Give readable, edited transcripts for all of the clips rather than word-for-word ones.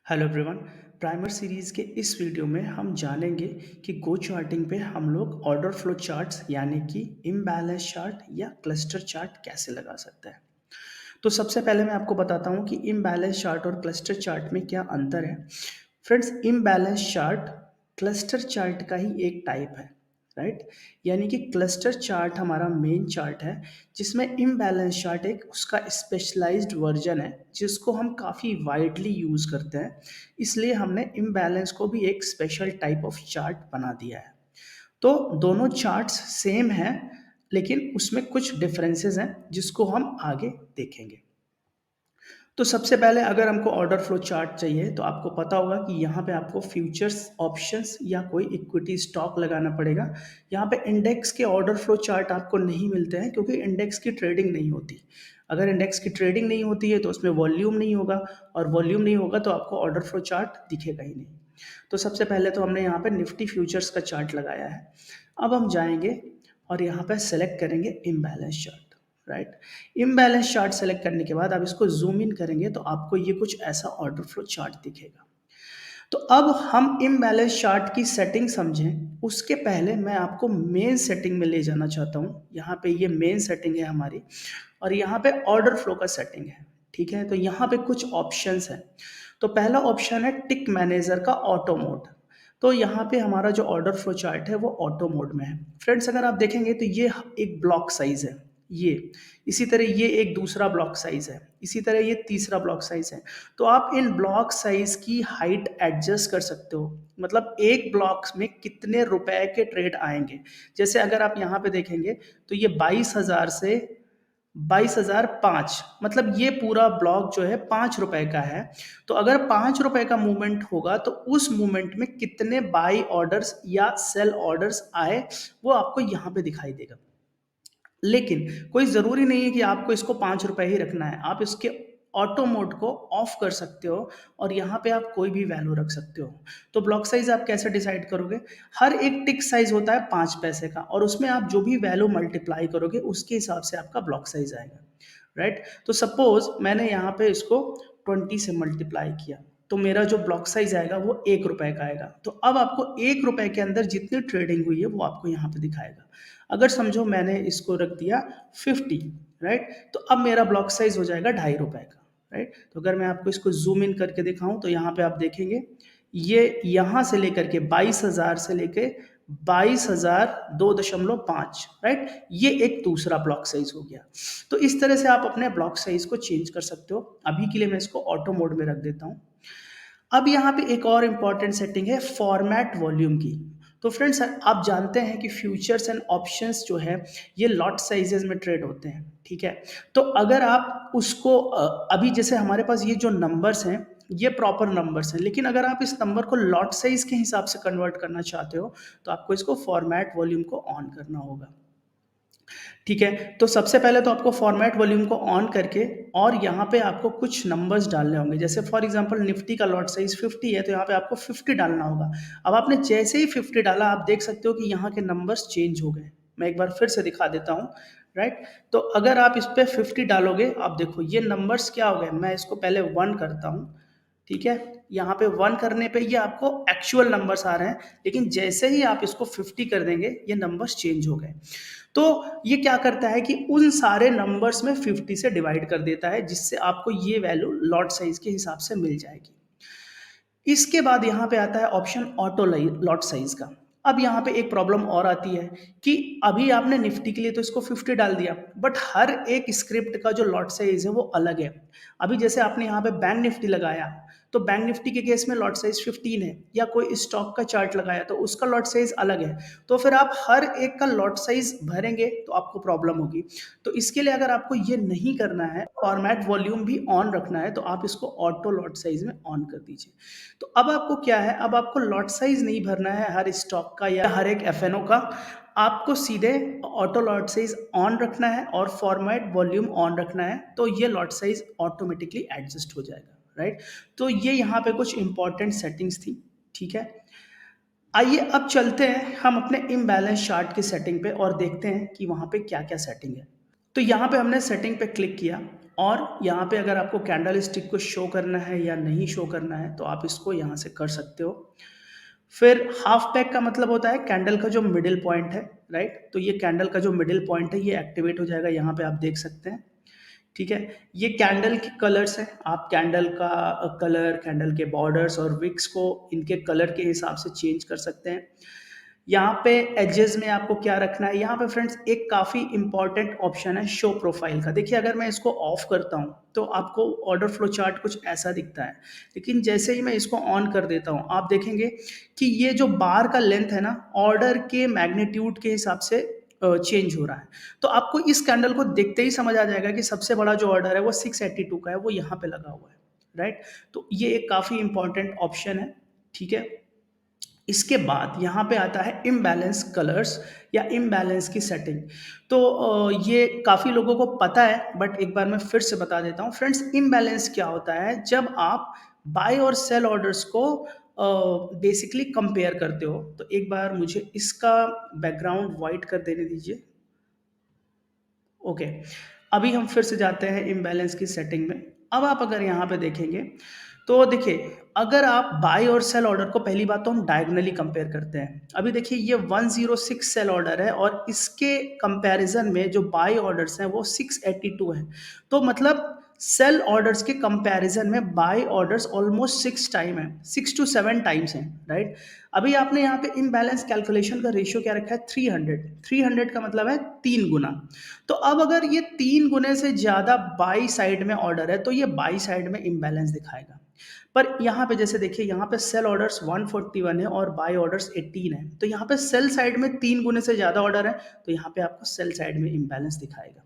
Hello everyone. Primer series के इस video में हम जानेंगे कि गो चार्टिंग पे हम लोग ऑर्डर फ्लो चार्ट्स यानी कि इम्बैलेंस चार्ट या क्लस्टर चार्ट कैसे लगा सकते हैं। तो सबसे पहले मैं आपको बताता हूँ कि इम्बैलेंस चार्ट और क्लस्टर चार्ट में क्या अंतर है। Friends, imbalance chart cluster chart का ही एक टाइप है, राइट। यानी कि क्लस्टर चार्ट हमारा मेन चार्ट है, जिसमें इम्बैलेंस चार्ट एक उसका स्पेशलाइज्ड वर्जन है जिसको हम काफ़ी वाइडली यूज़ करते हैं। इसलिए हमने इम्बैलेंस को भी एक स्पेशल टाइप ऑफ चार्ट बना दिया है। तो दोनों चार्ट्स सेम हैं, लेकिन उसमें कुछ डिफरेंसेस हैं जिसको हम आगे देखेंगे। तो सबसे पहले अगर हमको ऑर्डर फ्लो चार्ट चाहिए तो आपको पता होगा कि यहाँ पे आपको फ्यूचर्स ऑप्शंस या कोई इक्विटी स्टॉक लगाना पड़ेगा। यहाँ पे इंडेक्स के ऑर्डर फ्लो चार्ट आपको नहीं मिलते हैं क्योंकि इंडेक्स की ट्रेडिंग नहीं होती। अगर इंडेक्स की ट्रेडिंग नहीं होती है तो उसमें वॉल्यूम नहीं होगा, और वॉल्यूम नहीं होगा तो आपको ऑर्डर फ्लो चार्ट दिखेगा ही नहीं। तो सबसे पहले तो हमने यहाँ पे निफ्टी फ्यूचर्स का चार्ट लगाया है। अब हम जाएंगे और यहाँ पे सेलेक्ट करेंगे imbalance chart, right. Imbalance chart select करने के बाद आप इसको जूम इन करेंगे तो आपको ये कुछ ऐसा ऑर्डर फ्लो चार्ट दिखेगा। तो अब हम इम्बैलेंस चार्ट की सेटिंग समझें उसके पहले मैं आपको मेन सेटिंग में ले जाना चाहता हूँ। यहाँ पे ये मेन सेटिंग है हमारी, और यहाँ पे ऑर्डर फ्लो का सेटिंग है। ठीक है, तो यहाँ पे कुछ ऑप्शंस हैं। तो पहला ऑप्शन है टिक मैनेजर का ऑटो मोड। तो यहाँ पे हमारा जो ऑर्डर फ्लो चार्ट है वो ऑटो मोड में है। फ्रेंड्स, अगर आप देखेंगे तो ये एक ब्लॉक साइज है, ये इसी तरह ये एक दूसरा ब्लॉक साइज है, इसी तरह ये तीसरा ब्लॉक साइज है। तो आप इन ब्लॉक साइज की हाइट एडजस्ट कर सकते हो, मतलब एक ब्लॉक में कितने रुपए के ट्रेड आएंगे। जैसे अगर आप यहाँ पे देखेंगे तो ये 22,000 से 22,005, मतलब ये पूरा ब्लॉक जो है 5 रुपए का है। तो अगर 5 रुपए का मूवमेंट होगा तो उस मूवमेंट में कितने बाई ऑर्डर्स या सेल ऑर्डर्स आए वो आपको यहाँ पे दिखाई देगा। लेकिन कोई ज़रूरी नहीं है कि आपको इसको 5 रुपए ही रखना है, आप इसके ऑटो मोड को ऑफ कर सकते हो और यहाँ पे आप कोई भी वैल्यू रख सकते हो। तो ब्लॉक साइज आप कैसे डिसाइड करोगे? हर एक टिक साइज होता है 5 पैसे का, और उसमें आप जो भी वैल्यू मल्टीप्लाई करोगे उसके हिसाब से आपका ब्लॉक साइज आएगा, राइट। तो सपोज मैंने यहाँ पे इसको 20 से मल्टीप्लाई किया तो मेरा जो ब्लॉक साइज आएगा वो 1 रुपए का आएगा। तो अब आपको 1 रुपए के अंदर जितनी ट्रेडिंग हुई है वो आपको यहाँ पे दिखाएगा। अगर समझो मैंने इसको रख दिया 50, राइट, तो अब मेरा ब्लॉक साइज हो जाएगा 2.5 रुपए का, राइट। तो अगर मैं आपको इसको जूम इन करके दिखाऊं तो यहाँ पे आप देखेंगे ये यहाँ से लेकर के 22,000 से लेके 22,002.5, राइट, ये एक दूसरा ब्लॉक साइज हो गया। तो इस तरह से आप अपने ब्लॉक साइज को चेंज कर सकते हो। अभी के लिए मैं इसको ऑटो मोड में रख देता हूँ। अब यहाँ पे एक और इम्पॉर्टेंट सेटिंग है फॉर्मेट वॉल्यूम की। तो फ्रेंड्स, आप जानते हैं कि फ्यूचर्स एंड ऑप्शंस जो है ये लॉट साइजेस में ट्रेड होते हैं, ठीक है। तो अगर आप उसको अभी जैसे हमारे पास ये जो नंबर्स हैं ये प्रॉपर नंबर्स हैं, लेकिन अगर आप इस नंबर को लॉट साइज के हिसाब से कन्वर्ट करना चाहते हो तो आपको इसको फॉर्मेट वॉल्यूम को ऑन करना होगा। ठीक है, तो सबसे पहले तो आपको फॉर्मेट वॉल्यूम को ऑन करके और यहाँ पे आपको कुछ नंबर्स डालने होंगे। जैसे फॉर एग्जांपल निफ्टी का लॉट साइज 50 है तो यहाँ पे आपको 50 डालना होगा। अब आपने जैसे ही 50 डाला आप देख सकते हो कि यहाँ के नंबर्स चेंज हो गए। मैं एक बार फिर से दिखा देता हूँ, राइट। तो अगर आप इस पर 50 डालोगे, आप देखो ये नंबर्स क्या हो गए। मैं इसको पहले 1 करता हूँ, ठीक है। यहाँ पे 1 करने पे ये आपको एक्चुअल नंबर्स आ रहे हैं, लेकिन जैसे ही आप इसको 50 कर देंगे ये नंबर्स चेंज हो गए। तो ये क्या करता है कि उन सारे नंबर्स में 50 से डिवाइड कर देता है, जिससे आपको ये वैल्यू लॉट साइज के हिसाब से मिल जाएगी। इसके बाद यहाँ पे आता है ऑप्शन ऑटो लॉट साइज का। अब यहाँ पे एक प्रॉब्लम और आती है कि अभी आपने निफ्टी के लिए तो इसको 50 डाल दिया, बट हर एक स्क्रिप्ट का जो लॉट साइज है वो अलग है। अभी जैसे आपने यहाँ पे बैंक निफ्टी लगाया तो बैंक निफ्टी के केस में लॉट साइज 15 है, या कोई स्टॉक का चार्ट लगाया तो उसका लॉट साइज अलग है। तो फिर आप हर एक का लॉट साइज भरेंगे तो आपको प्रॉब्लम होगी। तो इसके लिए अगर आपको ये नहीं करना है, फॉर्मेट वॉल्यूम भी ऑन रखना है, तो आप इसको ऑटो लॉट साइज में ऑन कर दीजिए। तो अब आपको क्या है, अब आपको लॉट साइज नहीं भरना है हर स्टॉक का या हर एक एफएनओ का। आपको सीधे ऑटो लॉट साइज ऑन रखना है और फॉर्मेट वॉल्यूम ऑन रखना है, तो ये लॉट साइज ऑटोमेटिकली एडजस्ट हो जाएगा, राइट। तो ये यहाँ पे कुछ इंपॉर्टेंट सेटिंग्स थी, ठीक है। आइए अब चलते हैं हम अपने इम्बैलेंस चार्ट की सेटिंग पे और देखते हैं कि वहाँ पे क्या क्या सेटिंग है। तो यहाँ पे हमने सेटिंग पे क्लिक किया और यहाँ पे अगर आपको कैंडल स्टिक को शो करना है या नहीं शो करना है तो आप इसको यहाँ से कर सकते हो। फिर हाफ पैक का मतलब होता है कैंडल का जो मिडिल पॉइंट है, राइट? तो ये कैंडल का जो मिडिल पॉइंट है ये एक्टिवेट हो जाएगा, यहाँ पे आप देख सकते हैं। ठीक है, ये कैंडल के कलर्स हैं। आप कैंडल का कलर, कैंडल के बॉर्डर्स और विक्स को इनके कलर के हिसाब से चेंज कर सकते हैं। यहाँ पे एजेस में आपको क्या रखना है, यहाँ पे फ्रेंड्स एक काफ़ी इंपॉर्टेंट ऑप्शन है शो प्रोफाइल का। देखिए अगर मैं इसको ऑफ करता हूँ तो आपको ऑर्डर फ्लो चार्ट कुछ ऐसा दिखता है, लेकिन जैसे ही मैं इसको ऑन कर देता हूँ आप देखेंगे कि ये जो बार का लेंथ है ना, ऑर्डर के मैग्नीट्यूड के हिसाब से चेंज हो रहा है। तो आपको इस कैंडल को देखते ही समझ आ जाएगा कि सबसे बड़ा जो ऑर्डर है वो 682 का है, वो यहाँ पे लगा हुआ है, राइट? तो ये एक काफ़ी इंपॉर्टेंट ऑप्शन है। ठीक है, इसके बाद यहाँ पे आता है इम्बैलेंस कलर्स या इम्बैलेंस की सेटिंग। तो ये काफ़ी लोगों को पता है, बट एक बार मैं फिर से बता देता हूँ फ्रेंड्स। इम्बैलेंस क्या होता है, जब आप बाय और सेल ऑर्डर्स को बेसिकली कंपेयर करते हो। तो एक बार मुझे इसका बैकग्राउंड वाइट कर देने दीजिए। ओके, अभी हम फिर से जाते हैं इम्बैलेंस की सेटिंग में। अब आप अगर यहाँ पे देखेंगे तो देखिए, अगर आप बाय और सेल ऑर्डर को, पहली बात तो हम डायगोनली कंपेयर करते हैं। अभी देखिए ये 106 सेल ऑर्डर है और इसके कंपैरिजन में जो बाय ऑर्डर्स हैं वो 682 हैं। तो मतलब सेल ऑर्डर्स के कंपैरिजन में बाय ऑर्डर्स ऑलमोस्ट 6 टाइम है, 6 टू 7 टाइम्स हैं, राइट? अभी आपने यहाँ पे इम्बैलेंस कैलकुलेशन का रेशियो क्या रखा है, 300। 300 का मतलब है 3 गुना। तो अब अगर ये 3 गुने से ज़्यादा बाई साइड में ऑर्डर है तो ये बाई साइड में इम्बैलेंस दिखाएगा। पर यहाँ पे जैसे देखिए, यहाँ पे सेल ऑर्डर्स 141 है और बाय ऑर्डर्स 18 है। तो यहाँ पे सेल साइड में 3 गुने से ज़्यादा ऑर्डर है, तो यहाँ पे आपको सेल साइड में इम्बैलेंस दिखाएगा,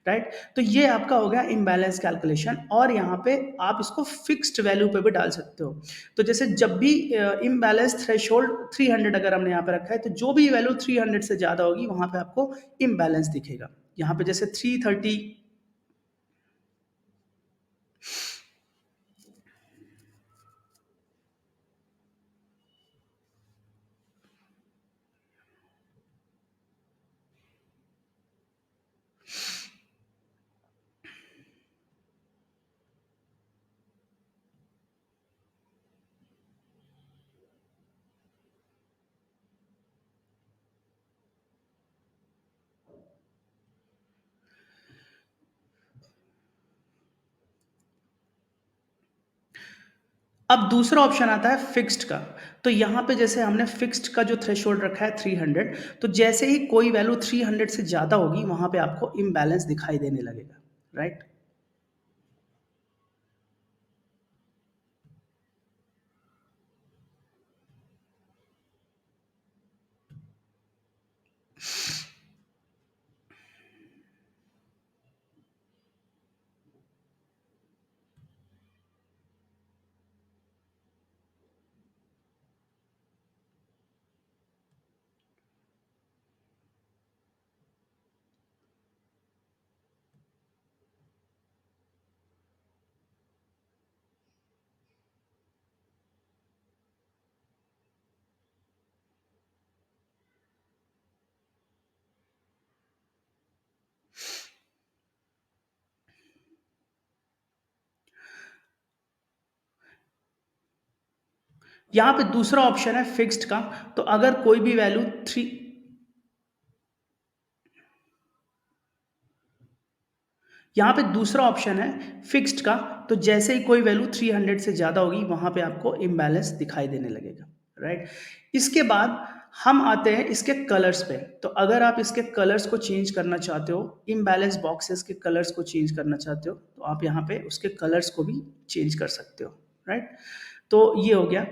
राइट? तो ये आपका हो गया इम्बैलेंस कैलकुलेशन। और यहाँ पे आप इसको फिक्स्ड वैल्यू पे भी डाल सकते हो। तो जैसे जब भी इम्बैलेंस थ्रेशोल्ड 300 अगर हमने यहाँ पे रखा है, तो जो भी वैल्यू 300 से ज़्यादा होगी वहाँ पे आपको इम्बैलेंस दिखेगा। यहाँ पे जैसे 330। अब दूसरा ऑप्शन आता है फिक्स्ड का। तो यहाँ पे जैसे हमने फिक्स्ड का जो थ्रेशोल्ड रखा है 300, तो जैसे ही कोई वैल्यू 300 से ज़्यादा होगी वहाँ पे आपको इम्बैलेंस दिखाई देने लगेगा, राइट? यहाँ पे दूसरा ऑप्शन है फिक्स्ड का। तो अगर कोई भी वैल्यू थ्री यहाँ पे दूसरा ऑप्शन है फिक्स्ड का। तो जैसे ही कोई वैल्यू 300 से ज़्यादा होगी वहाँ पे आपको इम्बैलेंस दिखाई देने लगेगा, राइट? इसके बाद हम आते हैं इसके कलर्स पे। तो अगर आप इसके कलर्स को चेंज करना चाहते हो, इम्बैलेंस बॉक्सेस के कलर्स को चेंज करना चाहते हो, तो आप यहाँ पे उसके कलर्स को भी चेंज कर सकते हो, राइट? तो ये हो गया।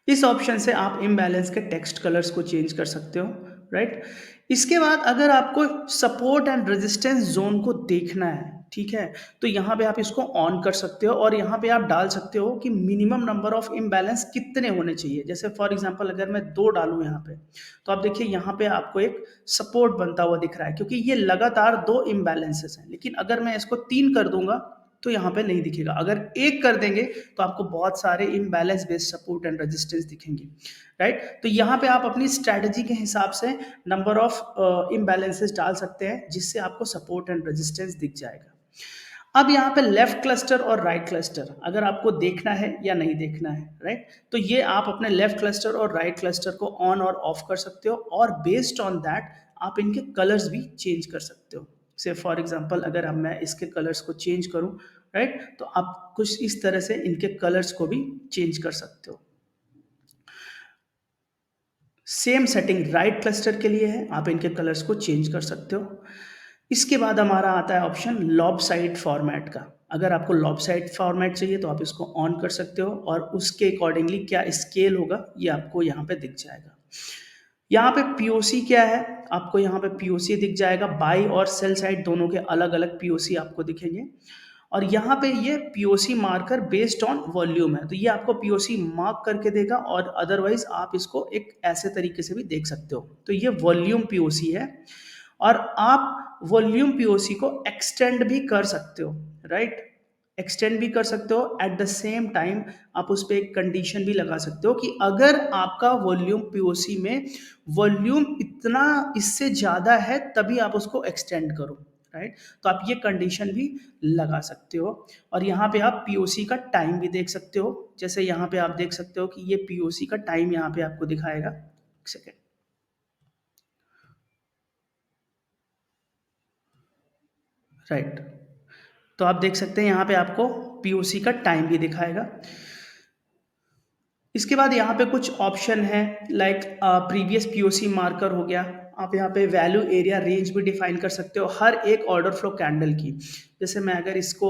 इस ऑप्शन से आप इम्बैलेंस के टेक्स्ट कलर्स को चेंज कर सकते हो, राइट? इसके बाद अगर आपको सपोर्ट एंड रेजिस्टेंस जोन को देखना है, ठीक है, तो यहाँ पे आप इसको ऑन कर सकते हो और यहाँ पे आप डाल सकते हो कि मिनिमम नंबर ऑफ इम्बैलेंस कितने होने चाहिए। जैसे फॉर एग्जांपल अगर मैं 2 डालूँ यहाँ पे, तो आप देखिए यहाँ पे आपको एक सपोर्ट बनता हुआ दिख रहा है, क्योंकि ये लगातार 2 इम्बैलेंसेस हैं। लेकिन अगर मैं इसको 3 कर दूंगा तो यहाँ पे नहीं दिखेगा। अगर 1 कर देंगे तो आपको बहुत सारे imbalance based support and resistance दिखेंगे, राइट? तो यहाँ पे आप अपनी स्ट्रैटेजी के हिसाब से नंबर ऑफ इम्बैलेंसेस डाल सकते हैं, जिससे आपको सपोर्ट एंड रेजिस्टेंस दिख जाएगा। अब यहाँ पे लेफ्ट क्लस्टर और राइट क्लस्टर अगर आपको देखना है या नहीं देखना है, राइट, तो ये आप अपने लेफ्ट क्लस्टर और राइट क्लस्टर को ऑन और ऑफ कर सकते हो और बेस्ड ऑन दैट आप इनके कलर्स भी चेंज कर सकते हो। से फॉर एग्जांपल अगर अब मैं इसके कलर्स को चेंज करूं, राइट, तो आप कुछ इस तरह से इनके कलर्स को भी चेंज कर सकते हो। सेम सेटिंग राइट क्लस्टर के लिए है, आप इनके कलर्स को चेंज कर सकते हो। इसके बाद हमारा आता है ऑप्शन लॉब साइड फॉर्मेट का। अगर आपको लॉब साइड फॉर्मेट चाहिए तो आप इसको ऑन कर सकते हो और उसके अकॉर्डिंगली क्या स्केल होगा ये आपको यहाँ पे दिख जाएगा। यहाँ पे पीओसी क्या है, आपको यहाँ पे पीओसी दिख जाएगा, बाई और सेल साइड दोनों के अलग अलग पीओसी आपको दिखेंगे। और यहाँ पे ये POC marker based on volume है, तो ये आपको पीओसी मार्क करके देगा और अदरवाइज आप इसको एक ऐसे तरीके से भी देख सकते हो। तो ये वॉल्यूम पीओसी है और आप वॉल्यूम पीओसी को एक्सटेंड भी कर सकते हो, राइट, एक्सटेंड भी कर सकते हो। एट द सेम टाइम आप उस पर एक कंडीशन भी लगा सकते हो कि अगर आपका वॉल्यूम पीओसी में वॉल्यूम इतना इससे ज़्यादा है तभी आप उसको एक्सटेंड करो, राइट, तो आप ये कंडीशन भी लगा सकते हो। और यहाँ पे आप पीओसी का टाइम भी देख सकते हो, जैसे यहाँ पे आप देख सकते हो कि ये पीओसी का टाइम यहाँ पे आपको दिखाएगा। एक सेकेंड, राइट, तो आप देख सकते हैं यहाँ पे आपको पीओसी का टाइम भी दिखाएगा। इसके बाद यहाँ पे कुछ ऑप्शन है लाइक प्रीवियस पीओसी मार्कर हो गया। आप यहाँ पे वैल्यू एरिया रेंज भी डिफाइन कर सकते हो हर एक ऑर्डर फ्लो कैंडल की। जैसे मैं अगर इसको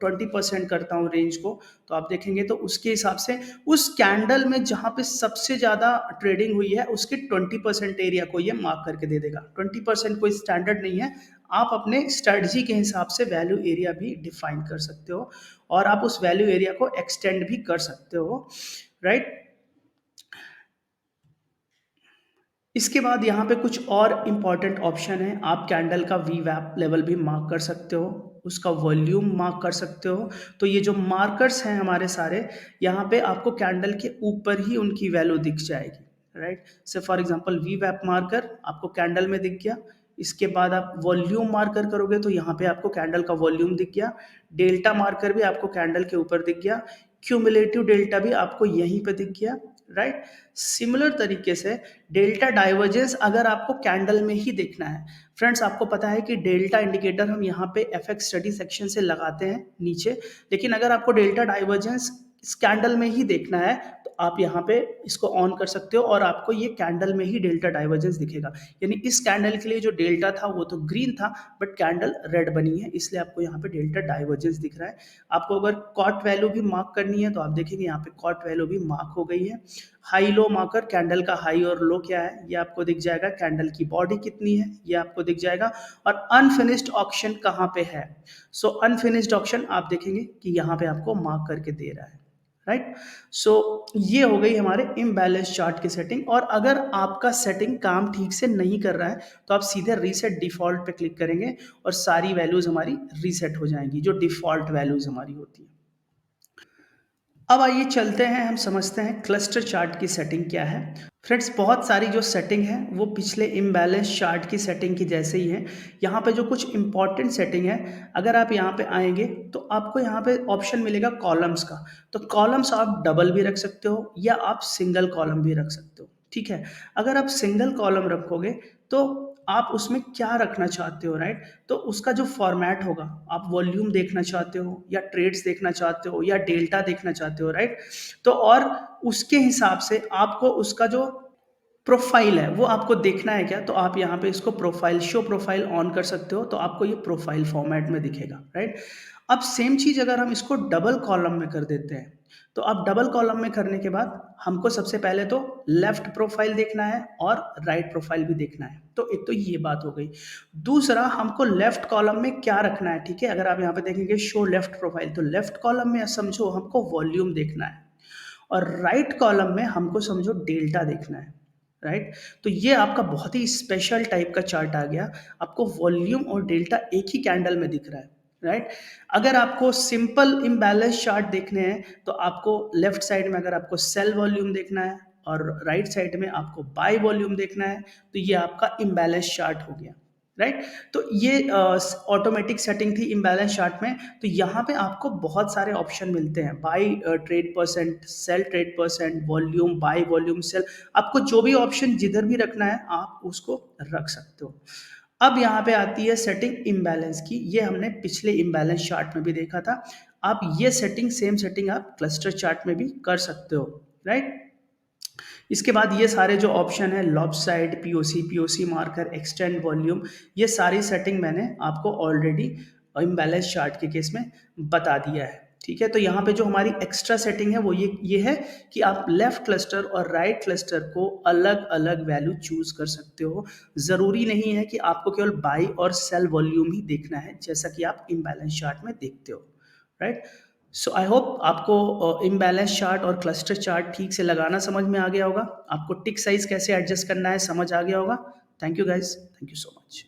20% करता हूँ रेंज को, तो आप देखेंगे तो उसके हिसाब से उस कैंडल में जहाँ पे सबसे ज़्यादा ट्रेडिंग हुई है उसके 20% एरिया को ये मार्क करके दे देगा। 20% कोई स्टैंडर्ड नहीं है, आप अपने स्ट्रेटजी के हिसाब से वैल्यू एरिया भी डिफाइन कर सकते हो और आप उस वैल्यू एरिया को एक्सटेंड भी कर सकते हो, राइट। इसके बाद यहाँ पे कुछ और इम्पॉर्टेंट ऑप्शन है, आप कैंडल का वी वैप लेवल भी मार्क कर सकते हो, उसका वॉल्यूम मार्क कर सकते हो। तो ये जो मार्कर्स हैं हमारे सारे, यहाँ पे आपको कैंडल के ऊपर ही उनकी वैल्यू दिख जाएगी, राइट। से फॉर एग्जांपल वी वैप मार्कर आपको कैंडल में दिख गया। इसके बाद आप वॉल्यूम मार्कर करोगे तो यहाँ पे आपको कैंडल का वॉल्यूम दिख गया। डेल्टा मार्कर भी आपको कैंडल के ऊपर दिख गया। क्यूमुलेटिव डेल्टा भी आपको यहीं पे दिख गया, राइट। सिमिलर तरीके से डेल्टा डाइवर्जेंस अगर आपको कैंडल में ही देखना है, फ्रेंड्स आपको पता है कि डेल्टा इंडिकेटर हम यहाँ पे एफएक्स स्टडी सेक्शन से लगाते हैं नीचे, लेकिन अगर आपको डेल्टा डाइवर्जेंस इस कैंडल में ही देखना है तो आप यहाँ पे इसको ऑन कर सकते हो और आपको ये कैंडल में ही डेल्टा डाइवर्जेंस दिखेगा। यानी इस कैंडल के लिए जो डेल्टा था वो तो ग्रीन था बट कैंडल रेड बनी है, इसलिए आपको यहाँ पे डेल्टा डाइवर्जेंस दिख रहा है। आपको अगर कॉट वैल्यू भी मार्क करनी है तो आप देखेंगे यहाँ पे कॉट वैल्यू भी मार्क हो गई है। हाई लो मार्कर कैंडल का हाई और लो क्या है ये आपको दिख जाएगा, कैंडल की बॉडी कितनी है ये आपको दिख जाएगा और अनफिनिश्ड ऑक्शन कहाँ पे है। सो अनफिनिश्ड ऑक्शन आप देखेंगे कि यहाँ पे आपको मार्क करके दे रहा है, राइट। सो ये हो गई हमारे इम्बैलेंस चार्ट की सेटिंग। और अगर आपका सेटिंग काम ठीक से नहीं कर रहा है तो आप सीधे रीसेट डिफॉल्ट पे क्लिक करेंगे और सारी वैल्यूज हमारी रीसेट हो जाएंगी जो डिफॉल्ट वैल्यूज हमारी होती है। अब आइए चलते हैं, हम समझते हैं क्लस्टर चार्ट की सेटिंग क्या है। फ्रेंड्स बहुत सारी जो सेटिंग है वो पिछले इम्बैलेंस चार्ट की सेटिंग की जैसे ही है। यहाँ पे जो कुछ इंपॉर्टेंट सेटिंग है, अगर आप यहाँ पे आएंगे तो आपको यहाँ पे ऑप्शन मिलेगा कॉलम्स का। तो कॉलम्स आप डबल भी रख सकते हो या आप सिंगल कॉलम भी रख सकते हो, ठीक है। अगर आप सिंगल कॉलम रखोगे तो आप उसमें क्या रखना चाहते हो, राइट, तो उसका जो फॉर्मेट होगा, आप वॉल्यूम देखना चाहते हो या ट्रेड्स देखना चाहते हो या डेल्टा देखना चाहते हो, राइट, तो और उसके हिसाब से आपको उसका जो प्रोफाइल है वो आपको देखना है क्या, तो आप यहाँ पे इसको प्रोफाइल शो प्रोफाइल ऑन कर सकते हो तो आपको ये प्रोफाइल फॉर्मेट में दिखेगा, राइट। अब सेम चीज अगर हम इसको डबल कॉलम में कर देते हैं तो अब डबल कॉलम में करने के बाद हमको सबसे पहले तो लेफ्ट प्रोफाइल देखना है और राइट प्रोफाइल भी देखना है, तो एक तो ये बात हो गई। दूसरा हमको लेफ्ट कॉलम में क्या रखना है, ठीक है, अगर आप यहाँ पे देखेंगे शो लेफ्ट प्रोफाइल तो लेफ्ट कॉलम में समझो हमको वॉल्यूम देखना है और राइट कॉलम में हमको समझो डेल्टा देखना है, राइट। तो ये आपका बहुत ही स्पेशल टाइप का चार्ट आ गया, आपको वॉल्यूम और डेल्टा एक ही कैंडल में दिख रहा है, राइट। अगर आपको सिंपल इम्बैलेंस चार्ट देखने हैं तो आपको लेफ्ट साइड में अगर आपको सेल वॉल्यूम देखना है और राइट साइड में आपको बाय वॉल्यूम देखना है, तो ये आपका इम्बैलेंस चार्ट हो गया, राइट? तो ये ऑटोमेटिक सेटिंग थी इम्बैलेंस चार्ट में। तो यहाँ पे आपको बहुत सारे ऑप्शन मिलते हैं, buy trade percent, sell trade percent, volume, buy volume sell. आपको जो भी ऑप्शन जिधर भी रखना है आप उसको रख सकते हो। अब यहाँ पे आती है सेटिंग इम्बैलेंस की। ये हमने पिछले इम्बैलेंस चार्ट में भी देखा था। आप ये सेटिंग, सेम सेटिंग आप क्लस्टर चार्ट में भी कर सकते हो, राइट? इसके बाद ये सारे जो ऑप्शन है, लॉपसाइड, POC, POC marker, extend volume, ये सारी सेटिंग मैंने आपको ऑलरेडी इम्बैलेंस चार्ट के केस में बता दिया है। ठीक है, तो यहाँ पे जो हमारी एक्स्ट्रा सेटिंग है वो ये है कि आप लेफ्ट क्लस्टर और राइट क्लस्टर को अलग अलग वैल्यू चूज कर सकते हो। ज़रूरी नहीं है कि आपको केवल बाई और सेल वॉल्यूम ही देखना है, जैसा कि आप इम्बैलेंस चार्ट में देखते हो, राइट? सो आई होप आपको इम्बैलेंस चार्ट और क्लस्टर चार्ट ठीक से लगाना समझ में आ गया होगा। आपको टिक साइज कैसे एडजस्ट करना है समझ आ गया होगा। Thank you guys, thank you so much.